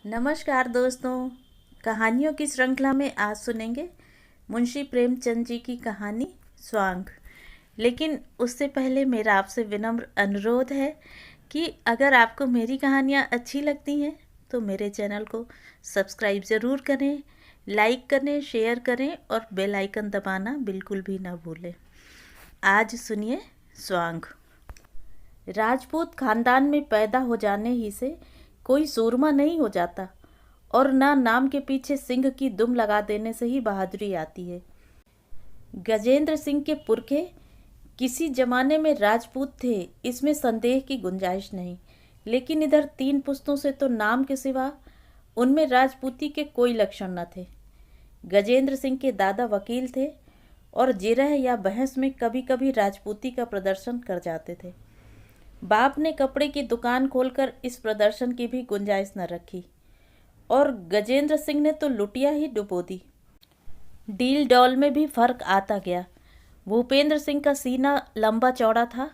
नमस्कार दोस्तों। कहानियों की श्रृंखला में आज सुनेंगे मुंशी प्रेमचंद जी की कहानी स्वांग। लेकिन उससे पहले मेरा आपसे विनम्र अनुरोध है कि अगर आपको मेरी कहानियाँ अच्छी लगती हैं तो मेरे चैनल को सब्सक्राइब ज़रूर करें, लाइक करें, शेयर करें और बेल आइकन दबाना बिल्कुल भी ना भूलें। आज सुनिए स्वांग। राजपूत खानदान में पैदा हो जाने ही से कोई सूरमा नहीं हो जाता और ना नाम के पीछे सिंह की दुम लगा देने से ही बहादुरी आती है। गजेंद्र सिंह के पुरखे किसी जमाने में राजपूत थे, इसमें संदेह की गुंजाइश नहीं। लेकिन इधर 3 पुश्तों से तो नाम के सिवा उनमें राजपूती के कोई लक्षण न थे। गजेंद्र सिंह के दादा वकील थे और जिरह या बहस में कभी कभी राजपूती का प्रदर्शन कर जाते थे। बाप ने कपड़े की दुकान खोलकर इस प्रदर्शन की भी गुंजाइश न रखी और गजेंद्र सिंह ने तो लुटिया ही डुबो दी। डील डॉल में भी फर्क आता गया। भूपेंद्र सिंह का सीना लंबा चौड़ा था,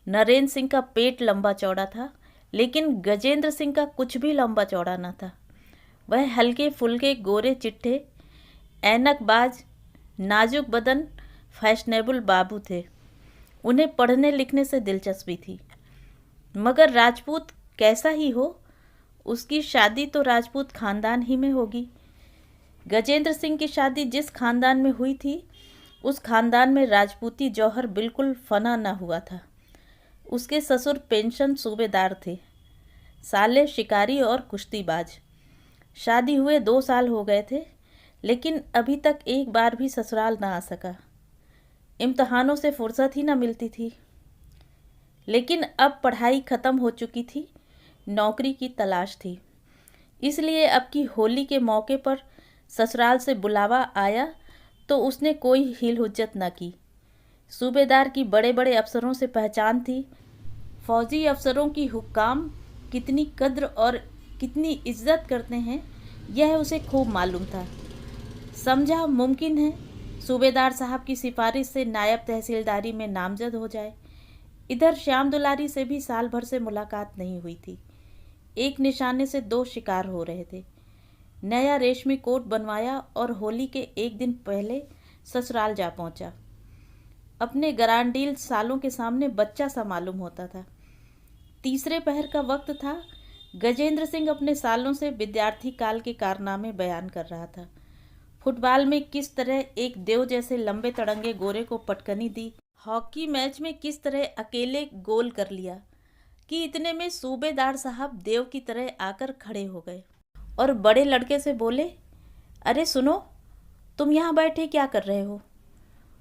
नरेंद्र सिंह का पेट लंबा चौड़ा था, लेकिन गजेंद्र सिंह का कुछ भी लंबा चौड़ा न था। वह हल्के फुल्के गोरे चिट्ठे, ऐनकबाज, नाजुक बदन, फैशनेबल बाबू थे। उन्हें पढ़ने लिखने से दिलचस्पी थी। मगर राजपूत कैसा ही हो, उसकी शादी तो राजपूत खानदान ही में होगी। गजेंद्र सिंह की शादी जिस खानदान में हुई थी, उस खानदान में राजपूती जौहर बिल्कुल फना न हुआ था। उसके ससुर पेंशन सूबेदार थे, साले शिकारी और कुश्तीबाज। शादी हुए 2 साल हो गए थे, लेकिन अभी तक एक बार भी ससुराल न आ सका। इम्तहानों से फुर्सत ही न मिलती थी। लेकिन अब पढ़ाई ख़त्म हो चुकी थी, नौकरी की तलाश थी। इसलिए अब की होली के मौके पर ससुराल से बुलावा आया तो उसने कोई हील हुज्जत न की। सूबेदार की बड़े बड़े अफसरों से पहचान थी। फौजी अफसरों की हुक्काम कितनी कद्र और कितनी इज्जत करते हैं, यह उसे खूब मालूम था। समझा मुमकिन है सूबेदार साहब की सिफारिश से नायब तहसीलदारी में नामजद हो जाए। इधर श्याम दुलारी से भी साल भर से मुलाकात नहीं हुई थी। एक निशाने से 2 शिकार हो रहे थे। नया रेशमी कोट बनवाया और होली के एक दिन पहले ससुराल जा पहुंचा। अपने गरांडील सालों के सामने बच्चा सा मालूम होता था। तीसरे पहर का वक्त था। गजेंद्र सिंह अपने सालों से विद्यार्थी काल के कारनामे बयान कर रहा था। फुटबॉल में किस तरह एक देव जैसे लंबे तड़ंगे गोरे को पटकनी दी, हॉकी मैच में किस तरह अकेले गोल कर लिया कि इतने में सूबेदार साहब देव की तरह आकर खड़े हो गए और बड़े लड़के से बोले, अरे सुनो, तुम यहाँ बैठे क्या कर रहे हो?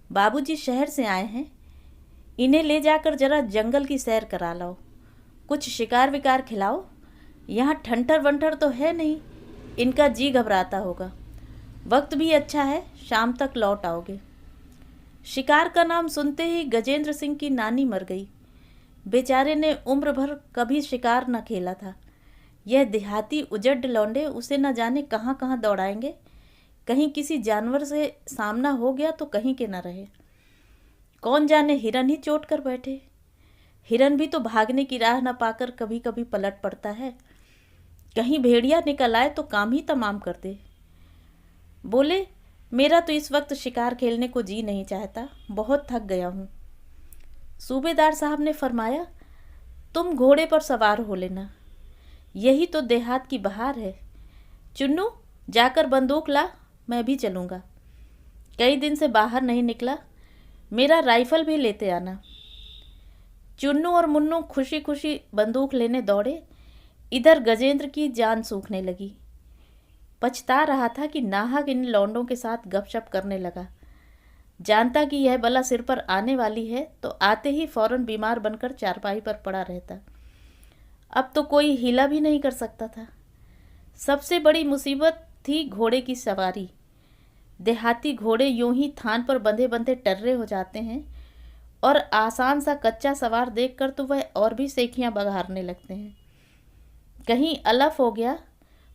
बाबूजी शहर से आए हैं, इन्हें ले जाकर जरा जंगल की सैर करा लाओ, कुछ शिकार विकार खिलाओ। यहाँ ठंठर वंठर तो है नहीं, इनका जी घबराता होगा। वक्त भी अच्छा है, शाम तक लौट आओगे। शिकार का नाम सुनते ही गजेंद्र सिंह की नानी मर गई। बेचारे ने उम्र भर कभी शिकार न खेला था। यह देहाती उजड़ लौंडे उसे न जाने कहाँ कहाँ दौड़ाएंगे। कहीं किसी जानवर से सामना हो गया तो कहीं के न रहे। कौन जाने हिरन ही चोट कर बैठे। हिरन भी तो भागने की राह न पाकर कभी कभी पलट पड़ता है। कहीं भेड़िया निकल आए तो काम ही तमाम कर दे। बोले, मेरा तो इस वक्त शिकार खेलने को जी नहीं चाहता, बहुत थक गया हूँ। सूबेदार साहब ने फरमाया, तुम घोड़े पर सवार हो लेना, यही तो देहात की बहार है। चुन्नू, जाकर बंदूक ला, मैं भी चलूँगा। कई दिन से बाहर नहीं निकला, मेरा राइफल भी लेते आना। चुन्नू और मुन्नू खुशी खुशी बंदूक लेने दौड़े। इधर गजेंद्र की जान सूखने लगी। पछता रहा था कि नाहक इन लौंडों के साथ गपशप करने लगा। जानता कि यह बला सिर पर आने वाली है तो आते ही फौरन बीमार बनकर चारपाई पर पड़ा रहता। अब तो कोई हीला भी नहीं कर सकता था। सबसे बड़ी मुसीबत थी घोड़े की सवारी। देहाती घोड़े यूं ही थान पर बंधे बंधे टर्रे हो जाते हैं और आसान सा कच्चा सवार देखकर तो वह और भी सेखियां बघारने लगते हैं। कहीं अलफ हो गया,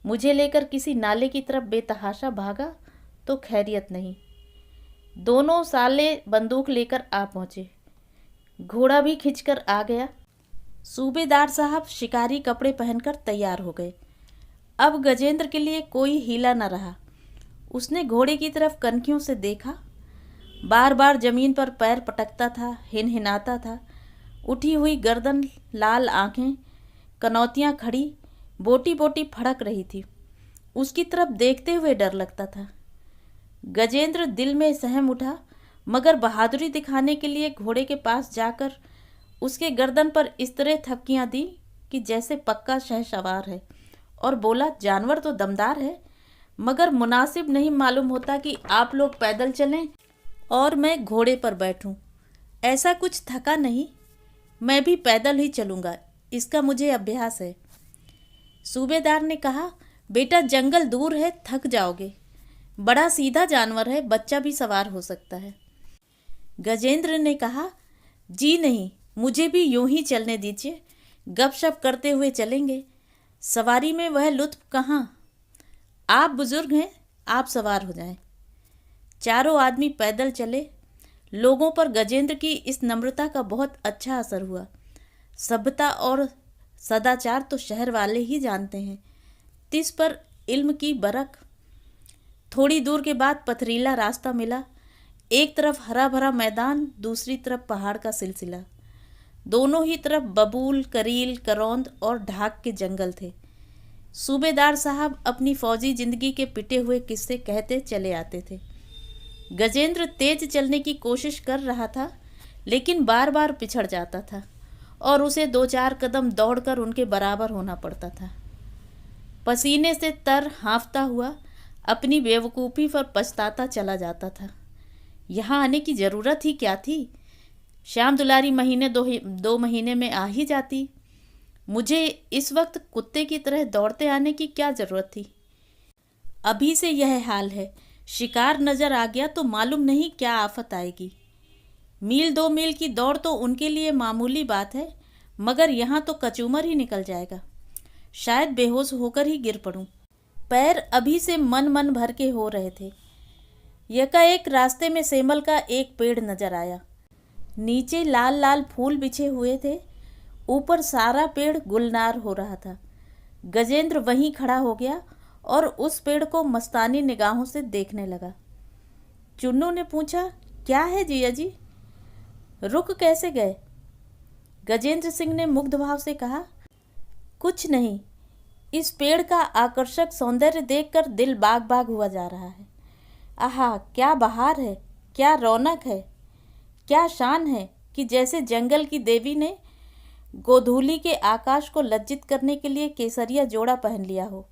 मुझे लेकर किसी नाले की तरफ बेतहाशा भागा तो खैरियत नहीं। दोनों साले बंदूक लेकर आ पहुँचे। घोड़ा भी खिंचकर आ गया। सूबेदार साहब शिकारी कपड़े पहनकर तैयार हो गए। अब गजेंद्र के लिए कोई हीला न रहा। उसने घोड़े की तरफ कनखियों से देखा। बार बार जमीन पर पैर पटकता था, हिनहिनाता था। उठी हुई गर्दन, लाल आंखें, कनौतियाँ खड़ी, बोटी बोटी फड़क रही थी। उसकी तरफ देखते हुए डर लगता था। गजेंद्र दिल में सहम उठा, मगर बहादुरी दिखाने के लिए घोड़े के पास जाकर उसके गर्दन पर इस तरह थपकियाँ दी कि जैसे पक्का शहसवार है, और बोला, जानवर तो दमदार है, मगर मुनासिब नहीं मालूम होता कि आप लोग पैदल चलें और मैं घोड़े पर बैठूं। ऐसा कुछ थका नहीं, मैं भी पैदल ही चलूँगा, इसका मुझे अभ्यास है। सूबेदार ने कहा, बेटा जंगल दूर है, थक जाओगे। बड़ा सीधा जानवर है, बच्चा भी सवार हो सकता है। गजेंद्र ने कहा, जी नहीं, मुझे भी यूं ही चलने दीजिए, गपशप करते हुए चलेंगे। सवारी में वह लुत्फ कहाँ। आप बुजुर्ग हैं, आप सवार हो जाएं। चारों आदमी पैदल चले। लोगों पर गजेंद्र की इस नम्रता का बहुत अच्छा असर हुआ। सभ्यता और सदाचार तो शहर वाले ही जानते हैं, तिस पर इल्म की बरक। थोड़ी दूर के बाद पथरीला रास्ता मिला। एक तरफ हरा भरा मैदान, दूसरी तरफ पहाड़ का सिलसिला। दोनों ही तरफ बबूल, करील, करौंद और ढाक के जंगल थे। सूबेदार साहब अपनी फौजी जिंदगी के पिटे हुए किस्से कहते चले आते थे। गजेंद्र तेज चलने की कोशिश कर रहा था, लेकिन बार बार पिछड़ जाता था और उसे 2-4 कदम दौड़कर उनके बराबर होना पड़ता था। पसीने से तर हाँफता हुआ अपनी बेवकूफ़ी पर पछताता चला जाता था। यहाँ आने की ज़रूरत ही क्या थी। श्याम दुलारी महीने 2 महीने में आ ही जाती। मुझे इस वक्त कुत्ते की तरह दौड़ते आने की क्या ज़रूरत थी। अभी से यह हाल है, शिकार नज़र आ गया तो मालूम नहीं क्या आफत आएगी। मील 2 मील की दौड़ तो उनके लिए मामूली बात है, मगर यहाँ तो कचूमर ही निकल जाएगा। शायद बेहोश होकर ही गिर पड़ूं। पैर अभी से मन भर के हो रहे थे। यकाएक रास्ते में सेमल का एक पेड़ नजर आया। नीचे लाल लाल फूल बिछे हुए थे, ऊपर सारा पेड़ गुलनार हो रहा था। गजेंद्र वहीं खड़ा हो गया और उस पेड़ को मस्तानी निगाहों से देखने लगा। चुन्नू ने पूछा, क्या है जिया जी, रुक कैसे गए? गजेंद्र सिंह ने मुग्ध भाव से कहा, कुछ नहीं, इस पेड़ का आकर्षक सौंदर्य देखकर दिल बाग बाग हुआ जा रहा है। आहा, क्या बहार है, क्या रौनक है, क्या शान है कि जैसे जंगल की देवी ने गोधूली के आकाश को लज्जित करने के लिए केसरिया जोड़ा पहन लिया हो,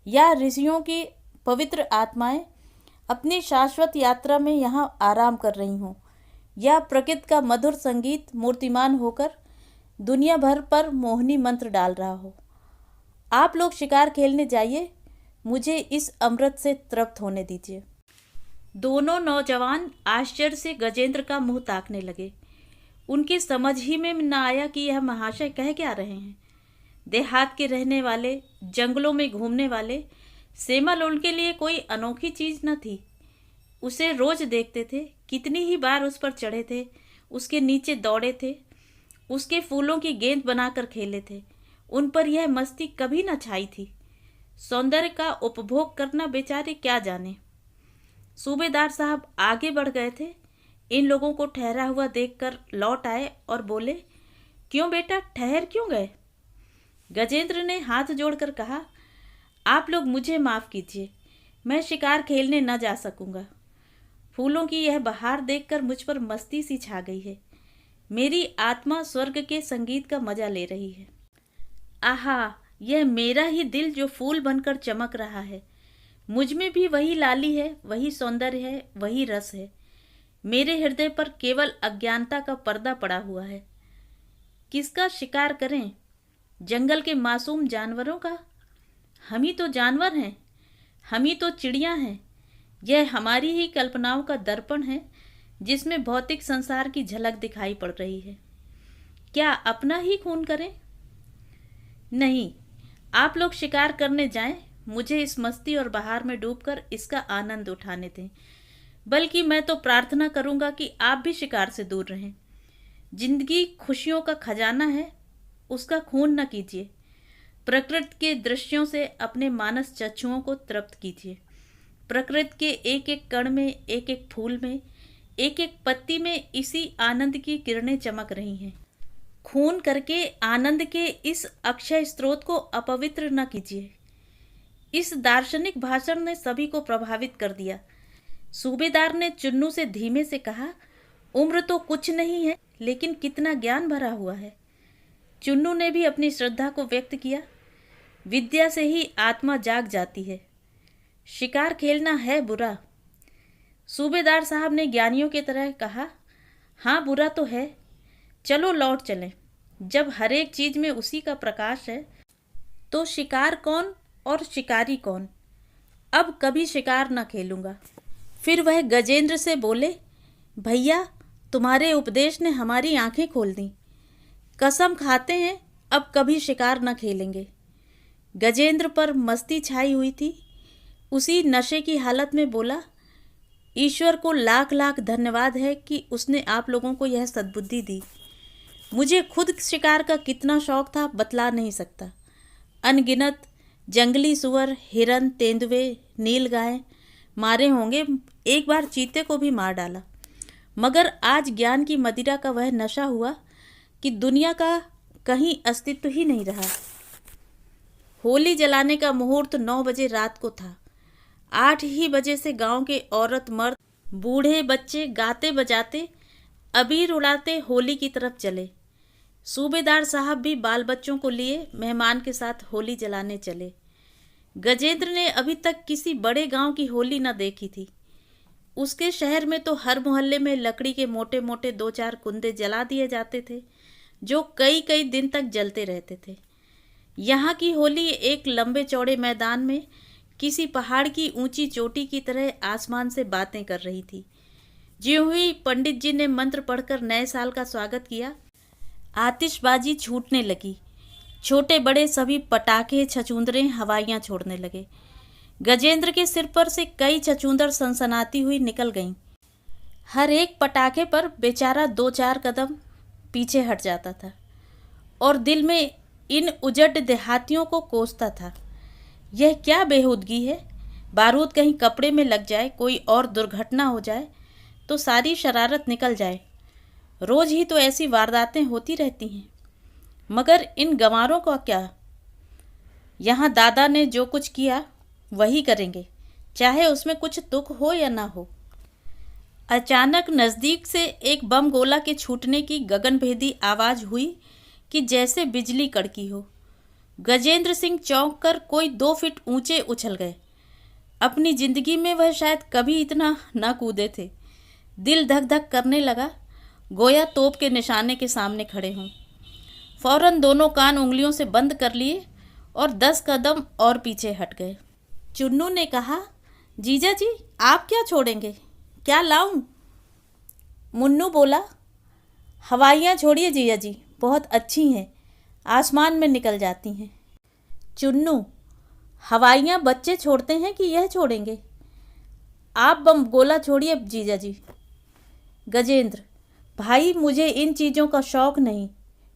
या ऋषियों की पवित्र आत्माएं अपनी शाश्वत यात्रा में यहाँ आराम कर रही हों, या प्रकृति का मधुर संगीत मूर्तिमान होकर दुनिया भर पर मोहनी मंत्र डाल रहा हो। आप लोग शिकार खेलने जाइए, मुझे इस अमृत से तृप्त होने दीजिए। दोनों नौजवान आश्चर्य से गजेंद्र का मुंह ताकने लगे। उनकी समझ ही में न आया कि यह महाशय कह क्या रहे हैं। देहात के रहने वाले, जंगलों में घूमने वाले सेमल उनके लिए कोई अनोखी चीज न थी। उसे रोज देखते थे, कितनी ही बार उस पर चढ़े थे, उसके नीचे दौड़े थे, उसके फूलों की गेंद बनाकर खेले थे। उन पर यह मस्ती कभी न छाई थी। सौंदर्य का उपभोग करना बेचारे क्या जाने। सूबेदार साहब आगे बढ़ गए थे। इन लोगों को ठहरा हुआ देखकर लौट आए और बोले, क्यों बेटा, ठहर क्यों गए? गजेंद्र ने हाथ जोड़कर कहा, आप लोग मुझे माफ़ कीजिए, मैं शिकार खेलने न जा सकूंगा। फूलों की यह बहार देखकर मुझ पर मस्ती सी छा गई है। मेरी आत्मा स्वर्ग के संगीत का मजा ले रही है। आहा, यह मेरा ही दिल जो फूल बनकर चमक रहा है। मुझ में भी वही लाली है, वही सौंदर्य है, वही रस है। मेरे हृदय पर केवल अज्ञानता का पर्दा पड़ा हुआ है। किसका शिकार करें? जंगल के मासूम जानवरों का? हम ही तो जानवर हैं, हम ही तो चिड़ियां हैं। यह हमारी ही कल्पनाओं का दर्पण है जिसमें भौतिक संसार की झलक दिखाई पड़ रही है। क्या अपना ही खून करें? नहीं, आप लोग शिकार करने जाएं, मुझे इस मस्ती और बहार में डूबकर इसका आनंद उठाने दें। बल्कि मैं तो प्रार्थना करूंगा कि आप भी शिकार से दूर रहें। जिंदगी खुशियों का खजाना है, उसका खून न कीजिए। प्रकृति के दृश्यों से अपने मानस चक्षुओं को तृप्त कीजिए। प्रकृति के एक एक कण में, एक एक फूल में, एक एक पत्ती में इसी आनंद की किरणें चमक रही हैं। खून करके आनंद के इस अक्षय स्रोत को अपवित्र न कीजिए। इस दार्शनिक भाषण ने सभी को प्रभावित कर दिया। सूबेदार ने चुन्नू से धीमे से कहा, उम्र तो कुछ नहीं है, लेकिन कितना ज्ञान भरा हुआ है। चुन्नू ने भी अपनी श्रद्धा को व्यक्त किया। विद्या से ही आत्मा जाग जाती है। शिकार खेलना है बुरा। सूबेदार साहब ने ज्ञानियों की तरह कहा, हाँ बुरा तो है, चलो लौट चलें। जब हर एक चीज में उसी का प्रकाश है तो शिकार कौन और शिकारी कौन। अब कभी शिकार न खेलूंगा। फिर वह गजेंद्र से बोले, भैया तुम्हारे उपदेश ने हमारी आंखें खोल दी। कसम खाते हैं अब कभी शिकार न खेलेंगे। गजेंद्र पर मस्ती छाई हुई थी। उसी नशे की हालत में बोला, ईश्वर को लाख लाख धन्यवाद है कि उसने आप लोगों को यह सद्बुद्धि दी। मुझे खुद शिकार का कितना शौक था बतला नहीं सकता। अनगिनत जंगली सुअर, हिरन, तेंदुए, नीलगाय मारे होंगे, एक बार चीते को भी मार डाला। मगर आज ज्ञान की मदिरा का वह नशा हुआ कि दुनिया का कहीं अस्तित्व ही नहीं रहा। होली जलाने का मुहूर्त 9 बजे रात को था। 8 ही बजे से गांव के औरत मर्द, बूढ़े बच्चे गाते बजाते, अबीर उड़ाते होली की तरफ चले। सूबेदार साहब भी बाल बच्चों को लिए मेहमान के साथ होली जलाने चले। गजेंद्र ने अभी तक किसी बड़े गांव की होली न देखी थी। उसके शहर में तो हर मोहल्ले में लकड़ी के मोटे मोटे 2-4 कुंदे जला दिए जाते थे, जो कई कई दिन तक जलते रहते थे। यहाँ की होली एक लंबे चौड़े मैदान में किसी पहाड़ की ऊंची चोटी की तरह आसमान से बातें कर रही थी। ज्यों ही पंडित जी ने मंत्र पढ़कर नए साल का स्वागत किया, आतिशबाजी छूटने लगी। छोटे बड़े सभी पटाखे, छछूंदरें, हवाइयाँ छोड़ने लगे। गजेंद्र के सिर पर से कई छछूंदर सनसनाती हुई निकल गईं। हर एक पटाखे पर बेचारा 2-4 कदम पीछे हट जाता था और दिल में इन उजड़ देहातियों को कोसता था, यह क्या बेहूदगी है। बारूद कहीं कपड़े में लग जाए, कोई और दुर्घटना हो जाए तो सारी शरारत निकल जाए। रोज ही तो ऐसी वारदातें होती रहती हैं। मगर इन गंवारों का क्या? यहाँ दादा ने जो कुछ किया वही करेंगे, चाहे उसमें कुछ दुख हो या ना हो। अचानक नज़दीक से एक बम गोला के छूटने की गगनभेदी आवाज़ हुई कि जैसे बिजली कड़की हो। गजेंद्र सिंह चौंक कर कोई 2 फीट ऊंचे उछल गए। अपनी जिंदगी में वह शायद कभी इतना न कूदे थे। दिल धक धक करने लगा, गोया तोप के निशाने के सामने खड़े हों। फौरन दोनों कान उंगलियों से बंद कर लिए और 10 कदम और पीछे हट गए। चुन्नू ने कहा, जीजा जी आप क्या छोड़ेंगे, क्या लाऊं? मुन्नू बोला, हवाइयाँ छोड़िए जीजा जी, बहुत अच्छी हैं, आसमान में निकल जाती हैं। चुन्नू, हवाइयाँ बच्चे छोड़ते हैं कि यह छोड़ेंगे? आप बम गोला छोड़िए जीजा जी। गजेंद्र, भाई मुझे इन चीज़ों का शौक नहीं।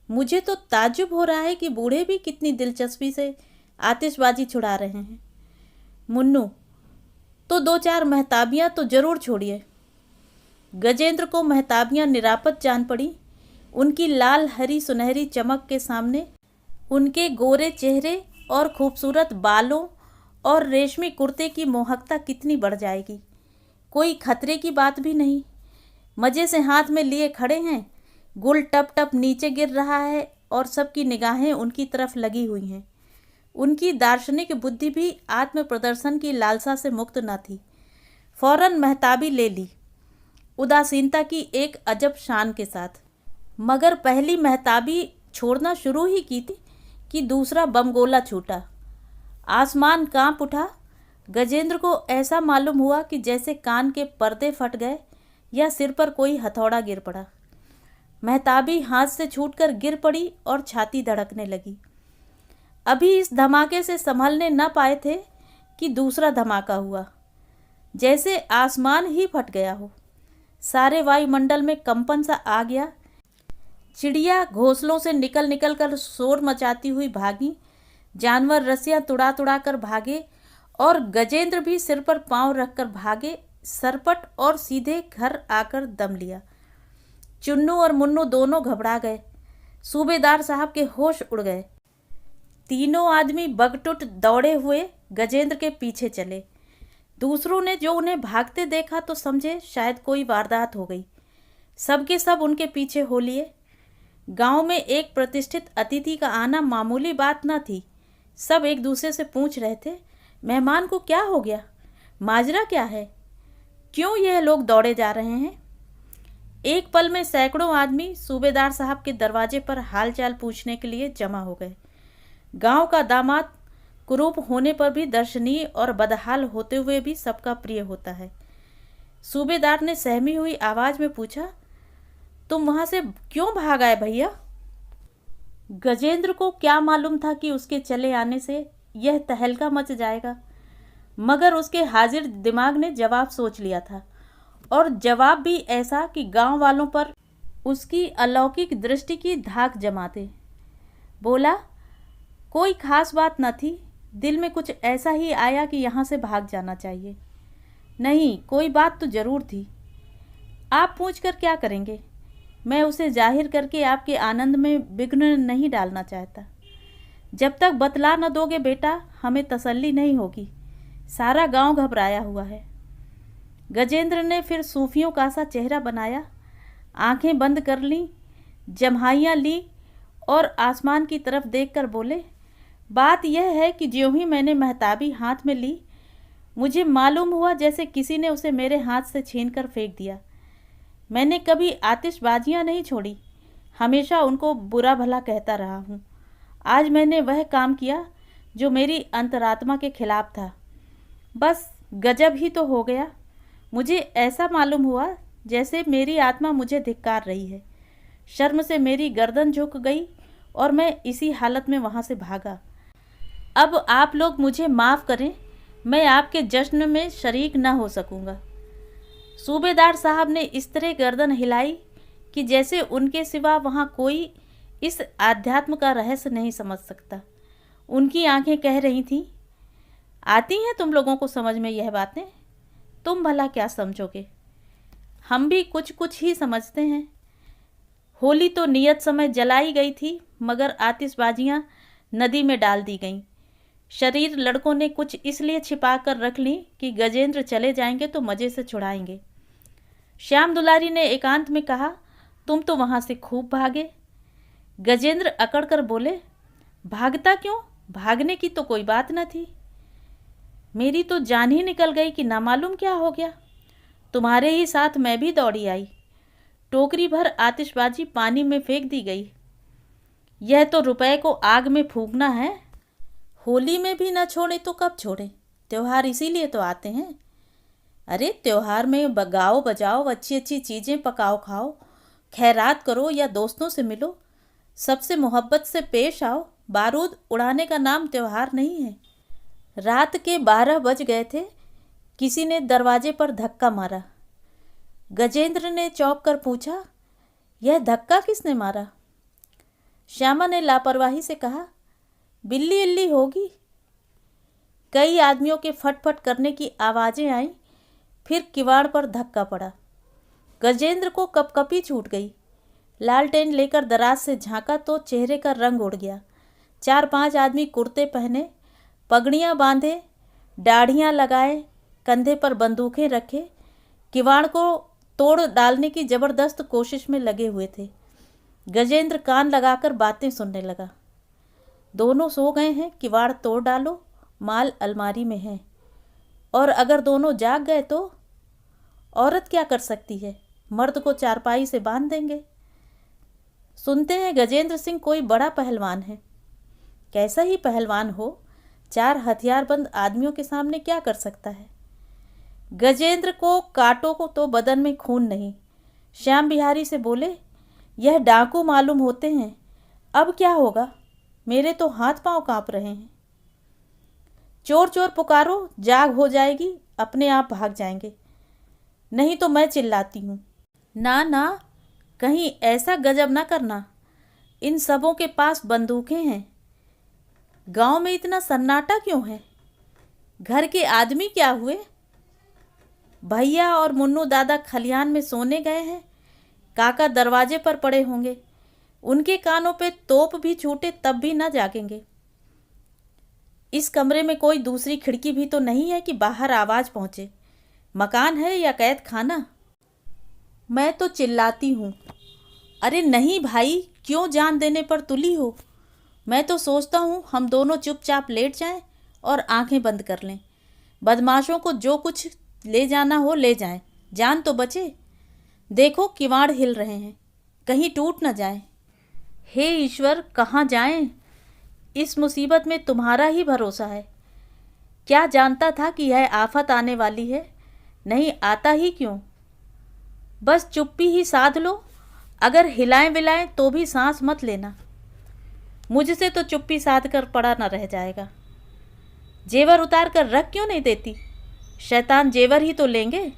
मुझे तो ताज्जुब हो रहा है कि बूढ़े भी कितनी दिलचस्पी से आतिशबाजी छुड़ा रहे हैं। मुन्नू, तो 2-4 महताबियाँ तो जरूर छोड़िए। गजेंद्र को महताबियाँ निरापद जान पड़ी। उनकी लाल हरी सुनहरी चमक के सामने उनके गोरे चेहरे और खूबसूरत बालों और रेशमी कुर्ते की मोहकता कितनी बढ़ जाएगी। कोई खतरे की बात भी नहीं। मज़े से हाथ में लिए खड़े हैं। गुल टप टप नीचे गिर रहा है और सबकी निगाहें उनकी तरफ लगी हुई हैं। उनकी दार्शनिक बुद्धि भी आत्म प्रदर्शन की लालसा से मुक्त न थी। फौरन महताबी ले ली, उदासीनता की एक अजब शान के साथ। मगर पहली महताबी छोड़ना शुरू ही की थी कि दूसरा बमगोला छूटा। आसमान कांप उठा। गजेंद्र को ऐसा मालूम हुआ कि जैसे कान के पर्दे फट गए या सिर पर कोई हथौड़ा गिर पड़ा। महताबी हाथ से छूटकर गिर पड़ी और छाती धड़कने लगी। अभी इस धमाके से संभलने न पाए थे कि दूसरा धमाका हुआ, जैसे आसमान ही फट गया हो। सारे वायुमंडल में कंपन सा आ गया। चिड़िया घोंसलों से निकल निकल कर शोर मचाती हुई भागी। जानवर रस्सियां तुड़ा तुड़ा कर भागे और गजेंद्र भी सिर पर पांव रखकर भागे, सरपट और सीधे घर आकर दम लिया। चुन्नू और मुन्नू दोनों घबरा गए। सूबेदार साहब के होश उड़ गए। तीनों आदमी बगटुट दौड़े हुए गजेंद्र के पीछे चले। दूसरों ने जो उन्हें भागते देखा तो समझे शायद कोई वारदात हो गई। सबके सब उनके पीछे हो लिए। गांव में एक प्रतिष्ठित अतिथि का आना मामूली बात न थी। सब एक दूसरे से पूछ रहे थे, मेहमान को क्या हो गया, माजरा क्या है, क्यों यह लोग दौड़े जा रहे हैं। एक पल में सैकड़ों आदमी सूबेदार साहब के दरवाजे पर हालचाल पूछने के लिए जमा हो गए। गांव का दामाद कुरूप होने पर भी दर्शनीय और बदहाल होते हुए भी सबका प्रिय होता है। सूबेदार ने सहमी हुई आवाज में पूछा, तुम वहां से क्यों भाग आए भैया। गजेंद्र को क्या मालूम था कि उसके चले आने से यह तहलका मच जाएगा, मगर उसके हाजिर दिमाग ने जवाब सोच लिया था, और जवाब भी ऐसा कि गांव वालों पर उसकी अलौकिक दृष्टि की धाक जमाते। बोला, कोई खास बात न थी, दिल में कुछ ऐसा ही आया कि यहाँ से भाग जाना चाहिए। नहीं, कोई बात तो जरूर थी। आप पूछकर क्या करेंगे, मैं उसे जाहिर करके आपके आनंद में विघ्न नहीं डालना चाहता। जब तक बतला न दोगे बेटा, हमें तसल्ली नहीं होगी। सारा गांव घबराया हुआ है। गजेंद्र ने फिर सूफियों का सा चेहरा बनाया, आंखें बंद कर लीं, जम्हाइयाँ ली और आसमान की तरफ देखकर बोले, बात यह है कि ज्यों ही मैंने महताबी हाथ में ली, मुझे मालूम हुआ जैसे किसी ने उसे मेरे हाथ से छीनकर फेंक दिया। मैंने कभी आतिशबाजियां नहीं छोड़ी, हमेशा उनको बुरा भला कहता रहा हूँ। आज मैंने वह काम किया जो मेरी अंतरात्मा के खिलाफ था। बस गजब ही तो हो गया। मुझे ऐसा मालूम हुआ जैसे मेरी आत्मा मुझे धिक्कार रही है। शर्म से मेरी गर्दन झुक गई और मैं इसी हालत में वहाँ से भागा। अब आप लोग मुझे माफ़ करें, मैं आपके जश्न में शरीक न हो सकूँगा। सूबेदार साहब ने इस तरह गर्दन हिलाई कि जैसे उनके सिवा वहाँ कोई इस आध्यात्म का रहस्य नहीं समझ सकता। उनकी आंखें कह रही थीं, आती हैं तुम लोगों को समझ में यह बातें, तुम भला क्या समझोगे, हम भी कुछ कुछ ही समझते हैं। होली तो नियत समय जलाई गई थी, मगर आतिशबाजियां नदी में डाल दी गईं। शरीर लड़कों ने कुछ इसलिए छिपा कर रख ली कि गजेंद्र चले जाएंगे तो मज़े से छुड़ाएंगे। श्याम दुलारी ने एकांत में कहा, तुम तो वहाँ से खूब भागे। गजेंद्र अकड़ कर बोले, भागता क्यों, भागने की तो कोई बात न थी। मेरी तो जान ही निकल गई कि ना मालूम क्या हो गया। तुम्हारे ही साथ मैं भी दौड़ी आई। टोकरी भर आतिशबाजी पानी में फेंक दी गई। यह तो रुपए को आग में फूंकना है। होली में भी न छोड़े तो कब छोड़े, त्योहार इसीलिए तो आते हैं। अरे त्योहार में गाओ बजाओ, अच्छी अच्छी चीज़ें पकाओ खाओ, खैरात करो या दोस्तों से मिलो, सबसे मोहब्बत से पेश आओ। बारूद उड़ाने का नाम त्योहार नहीं है। रात के 12 बज गए थे। किसी ने दरवाजे पर धक्का मारा। गजेंद्र ने चौंक कर पूछा, यह धक्का किसने मारा। श्यामा ने लापरवाही से कहा, बिल्ली इल्ली होगी। कई आदमियों के फटफट करने की आवाज़ें आईं, फिर किवाड़ पर धक्का पड़ा। गजेंद्र को कपकपी छूट गई। लालटेन लेकर दराज से झांका तो चेहरे का रंग उड़ गया। 4-5 आदमी कुर्ते पहने, पगड़ियाँ बांधे, दाढ़ियाँ लगाए, कंधे पर बंदूकें रखे, किवाड़ को तोड़ डालने की ज़बरदस्त कोशिश में लगे हुए थे। गजेंद्र कान लगाकर बातें सुनने लगा। दोनों सो गए हैं, किवाड़ तोड़ डालो, माल अलमारी में है। और अगर दोनों जाग गए तो औरत क्या कर सकती है, मर्द को चारपाई से बांध देंगे। सुनते हैं गजेंद्र सिंह कोई बड़ा पहलवान है। कैसा ही पहलवान हो, 4 हथियारबंद आदमियों के सामने क्या कर सकता है। गजेंद्र को कांटों को तो बदन में खून नहीं। श्याम बिहारी से बोले, यह डाकू मालूम होते हैं, अब क्या होगा, मेरे तो हाथ पांव कांप रहे हैं। चोर चोर पुकारो, जाग हो जाएगी, अपने आप भाग जाएंगे, नहीं तो मैं चिल्लाती हूँ। ना ना, कहीं ऐसा गजब ना करना, इन सबों के पास बंदूकें हैं। गांव में इतना सन्नाटा क्यों है? घर के आदमी क्या हुए? भैया और मुन्नू दादा खलियान में सोने गए हैं। काका दरवाजे पर पड़े होंगे। उनके कानों पे तोप भी छूटे तब भी न जागेंगे। इस कमरे में कोई दूसरी खिड़की भी तो नहीं है कि बाहर आवाज़ पहुँचे। मकान है या कैद खाना? मैं तो चिल्लाती हूँ, अरे नहीं भाई, क्यों जान देने पर तुली हो? मैं तो सोचता हूँ हम दोनों चुपचाप लेट जाएं और आंखें बंद कर लें। बदमाशों को जो कुछ ले जाना हो ले जाएं, जान तो बचे। देखो किवाड़ हिल रहे हैं, कहीं टूट न जाए। हे ईश्वर, कहाँ जाएं? इस मुसीबत में तुम्हारा ही भरोसा है। क्या जानता था कि यह आफत आने वाली है? नहीं आता ही क्यों? बस चुप्पी ही साध लो। अगर हिलाएं विलाएं तो भी सांस मत लेना। मुझसे तो चुप्पी साध कर पड़ा न रह जाएगा। जेवर उतार कर रख क्यों नहीं देती? शैतान जेवर ही तो लेंगे।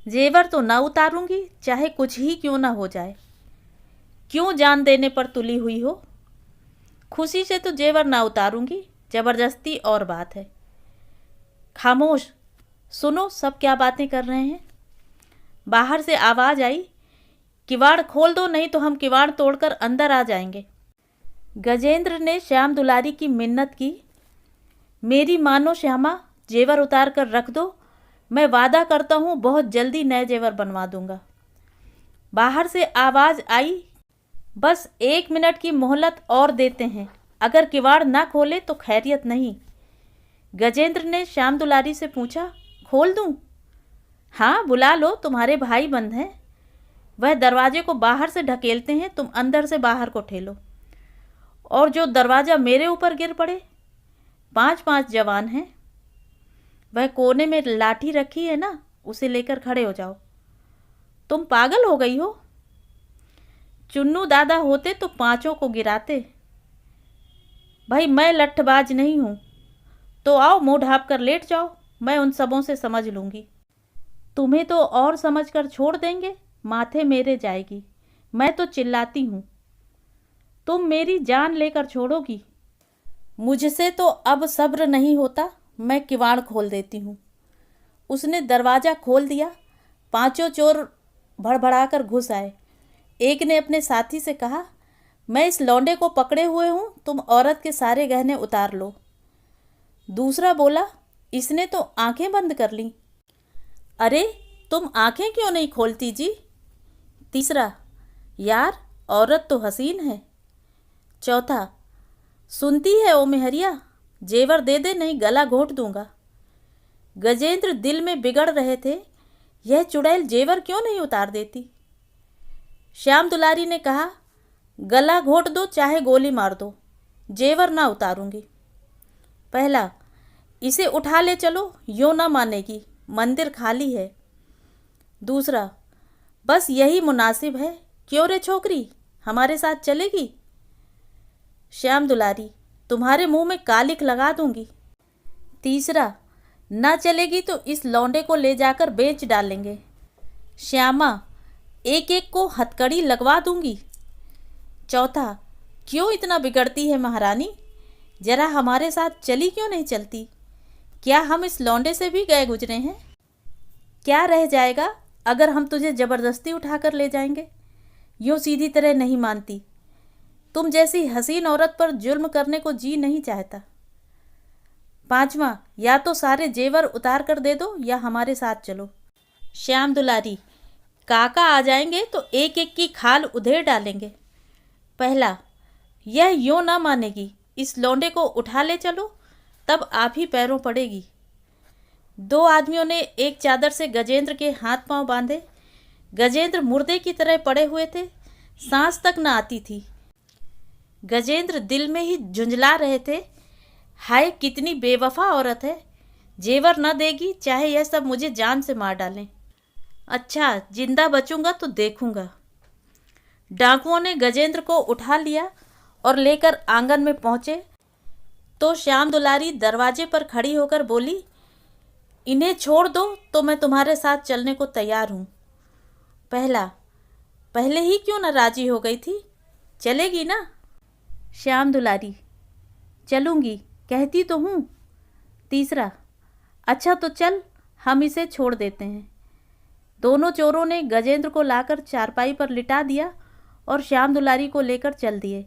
जेवर तो ना उतारूंगी, चाहे कुछ ही क्यों ना हो जाए। क्यों जान देने पर तुली हुई हो? खुशी से तो जेवर ना उतारूंगी, जबरदस्ती और बात है। खामोश, सुनो सब क्या बातें कर रहे हैं। बाहर से आवाज़ आई, किवाड़ खोल दो नहीं तो हम किवाड़ तोड़कर अंदर आ जाएंगे। गजेंद्र ने श्याम दुलारी की मिन्नत की, मेरी मानो श्यामा, जेवर उतार कर रख दो। मैं वादा करता हूँ बहुत जल्दी नए जेवर बनवा दूंगा। बाहर से आवाज़ आई, बस 1 मिनट की मोहलत और देते हैं, अगर किवाड़ ना खोले तो खैरियत नहीं। गजेंद्र ने श्याम दुलारी से पूछा, खोल दूं? हाँ बुला लो, तुम्हारे भाई बंद हैं। वह दरवाजे को बाहर से ढकेलते हैं, तुम अंदर से बाहर को ठेलो। और जो दरवाज़ा मेरे ऊपर गिर पड़े। 5-5 जवान हैं। वह कोने में लाठी रखी है ना, उसे लेकर खड़े हो जाओ। तुम पागल हो गई हो? चुन्नू दादा होते तो 5 को गिराते। भाई मैं लट्ठबाज नहीं हूँ। तो आओ मुँह ढाँप कर लेट जाओ, मैं उन सबों से समझ लूँगी। तुम्हें तो और समझ कर छोड़ देंगे, माथे मेरे जाएगी। मैं तो चिल्लाती हूँ, तुम मेरी जान लेकर छोड़ोगी। मुझसे तो अब सब्र नहीं होता, मैं किवाड़ खोल देती हूँ। उसने दरवाज़ा खोल दिया। 5 चोर भड़बड़ाकर घुस आए। एक ने अपने साथी से कहा, मैं इस लौंडे को पकड़े हुए हूँ, तुम औरत के सारे गहने उतार लो। दूसरा बोला, इसने तो आंखें बंद कर लीं। अरे तुम आंखें क्यों नहीं खोलती जी? तीसरा, यार औरत तो हसीन है। चौथा, सुनती है ओ मेहरिया, जेवर दे दे नहीं गला घोंट दूंगा। गजेंद्र दिल में बिगड़ रहे थे, यह चुड़ैल जेवर क्यों नहीं उतार देती। श्याम दुलारी ने कहा, गला घोंट दो चाहे गोली मार दो, जेवर ना उतारूंगी। पहला, इसे उठा ले चलो, यूँ ना मानेगी, मंदिर खाली है। दूसरा, बस यही मुनासिब है, क्यों रे छोकरी, हमारे साथ चलेगी। श्याम दुलारी, तुम्हारे मुंह में कालिख लगा दूंगी। तीसरा, ना चलेगी तो इस लौंडे को ले जाकर बेच डालेंगे। श्यामा, एक एक को हथकड़ी लगवा दूंगी। चौथा, क्यों इतना बिगड़ती है महारानी, जरा हमारे साथ चली क्यों नहीं चलती। क्या हम इस लौंडे से भी गए गुजरे हैं? क्या रह जाएगा अगर हम तुझे ज़बरदस्ती उठाकर ले जाएंगे? यूँ सीधी तरह नहीं मानती। तुम जैसी हसीन औरत पर जुल्म करने को जी नहीं चाहता। पांचवा, या तो सारे जेवर उतार कर दे दो या हमारे साथ चलो। श्याम दुलारी, काका आ जाएंगे तो एक एक की खाल उधेड़ डालेंगे। पहला, यह यूँ ना मानेगी, इस लौंडे को उठा ले चलो, तब आप ही पैरों पड़ेगी। 2 आदमियों ने एक चादर से गजेंद्र के हाथ पांव बांधे। गजेंद्र मुर्दे की तरह पड़े हुए थे, सांस तक न आती थी। गजेंद्र दिल में ही झुंझला रहे थे, हाय कितनी बेवफा औरत है, जेवर न देगी चाहे यह सब मुझे जान से मार डालें। अच्छा जिंदा बचूंगा तो देखूंगा। डाकुओं ने गजेंद्र को उठा लिया और लेकर आंगन में पहुंचे तो श्याम दुलारी दरवाजे पर खड़ी होकर बोली, इन्हें छोड़ दो तो मैं तुम्हारे साथ चलने को तैयार हूँ। पहला, पहले ही क्यों न राजी हो गई थी, चलेगी ना। श्याम दुलारी, चलूँगी, कहती तो हूँ। तीसरा, अच्छा तो चल, हम इसे छोड़ देते हैं। दोनों चोरों ने गजेंद्र को लाकर चारपाई पर लिटा दिया और श्याम दुलारी को लेकर चल दिए।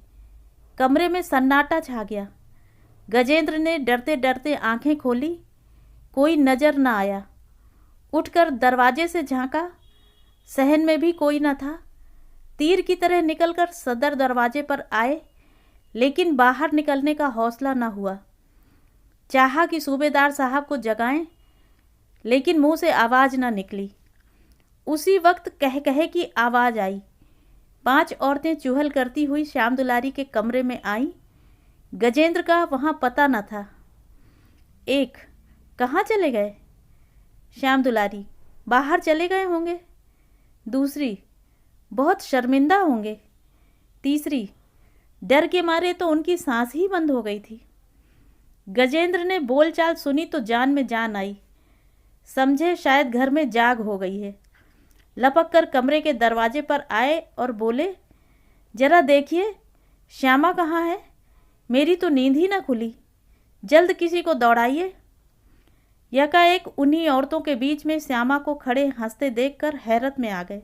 कमरे में सन्नाटा छा गया। गजेंद्र ने डरते डरते आंखें खोली, कोई नजर न आया। उठकर दरवाजे से झांका, सहन में भी कोई न था। तीर की तरह निकलकर सदर दरवाजे पर आए, लेकिन बाहर निकलने का हौसला न हुआ। चाहा कि सूबेदार साहब को जगाएं, लेकिन मुंह से आवाज़ न निकली। उसी वक्त कह कहे की आवाज़ आई। 5 औरतें चुहल करती हुई श्याम दुलारी के कमरे में आईं। गजेंद्र का वहाँ पता न था। 1, कहाँ चले गए? श्याम दुलारी, बाहर चले गए होंगे। दूसरी, बहुत शर्मिंदा होंगे। तीसरी, डर के मारे तो उनकी सांस ही बंद हो गई थी। गजेंद्र ने बोलचाल सुनी तो जान में जान आई। समझे शायद घर में जाग हो गई है। लपक कर कमरे के दरवाजे पर आए और बोले, जरा देखिए श्यामा कहाँ है? मेरी तो नींद ही ना खुली, जल्द किसी को दौड़ाइए। यकाएक उन्हीं औरतों के बीच में श्यामा को खड़े हंसते देखकर हैरत में आ गए।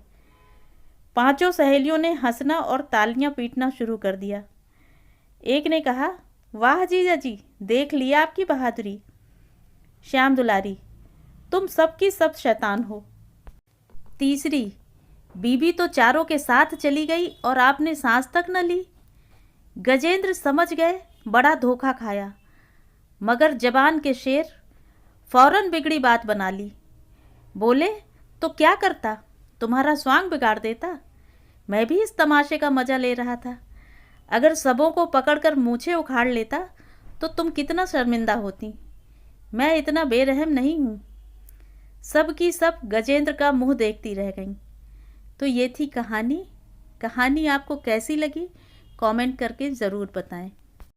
5 सहेलियों ने हंसना और तालियां पीटना शुरू कर दिया। एक ने कहा, वाह जीजा जी, देख लिया आपकी बहादुरी। श्याम दुलारी, तुम सबकी सब शैतान हो। तीसरी, बीबी तो चारों के साथ चली गई और आपने सांस तक न ली। गजेंद्र समझ गए बड़ा धोखा खाया, मगर जबान के शेर फौरन बिगड़ी बात बना ली। बोले, तो क्या करता, तुम्हारा स्वांग बिगाड़ देता। मैं भी इस तमाशे का मजा ले रहा था। अगर सबों को पकड़कर मूछें उखाड़ लेता तो तुम कितना शर्मिंदा होती। मैं इतना बेरहम नहीं हूँ। सब की सब गजेंद्र का मुंह देखती रह गईं। तो ये थी कहानी। कहानी आपको कैसी लगी कमेंट करके ज़रूर बताएं।